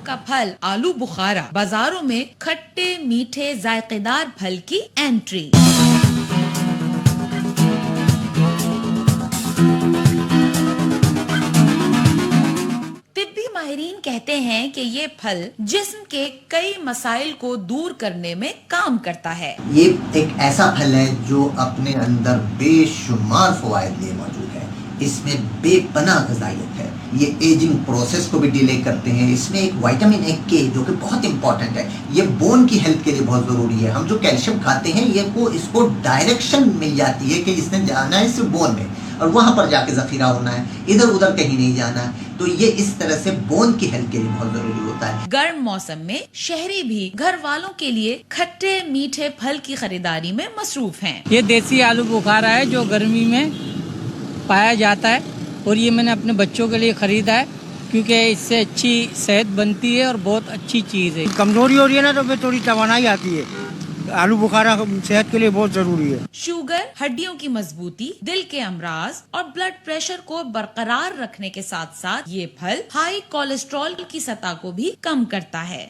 کا پھل آلو بخارا، بازاروں میں کھٹے میٹھے ذائقے دار پھل کی انٹری۔ طبی ماہرین کہتے ہیں کہ یہ پھل جسم کے کئی مسائل کو دور کرنے میں کام کرتا ہے۔ یہ ایک ایسا پھل ہے جو اپنے اندر بے شمار فوائد لیے موجود ہے، اس میں بے پناہ غذائیت ہے، یہ ایجنگ پروسیس کو بھی ڈیلے کرتے ہیں، اس میں ایک وائٹامن اے کے جو کہ بہت امپورٹنٹ ہے، یہ بون کی ہیلتھ کے لیے بہت ضروری ہے۔ ہم جو کیلشیم کھاتے ہیں اس کو ڈائریکشن مل جاتی ہے کہ اس نے جانا ہے صرف بون میں اور وہاں پر جا کے ذخیرہ ہونا ہے، ادھر ادھر کہیں نہیں جانا ہے، تو یہ اس طرح سے بون کی ہیلتھ کے لیے بہت ضروری ہوتا ہے۔ گرم موسم میں شہری بھی گھر والوں کے لیے کھٹے میٹھے پھل کی خریداری میں مصروف ہیں۔ یہ دیسی آلو بخارا ہے جو گرمی میں پایا جاتا ہے اور یہ میں نے اپنے بچوں کے لیے خریدا ہے کیونکہ اس سے اچھی صحت بنتی ہے اور بہت اچھی چیز ہے۔ کمزوری ہو رہی ہے نا تو پھر تھوڑی توانائی آتی ہے، آلو بخارا صحت کے لیے بہت ضروری ہے۔ شوگر، ہڈیوں کی مضبوطی، دل کے امراض اور بلڈ پریشر کو برقرار رکھنے کے ساتھ ساتھ یہ پھل ہائی کولیسٹرول کی سطح کو بھی کم کرتا ہے۔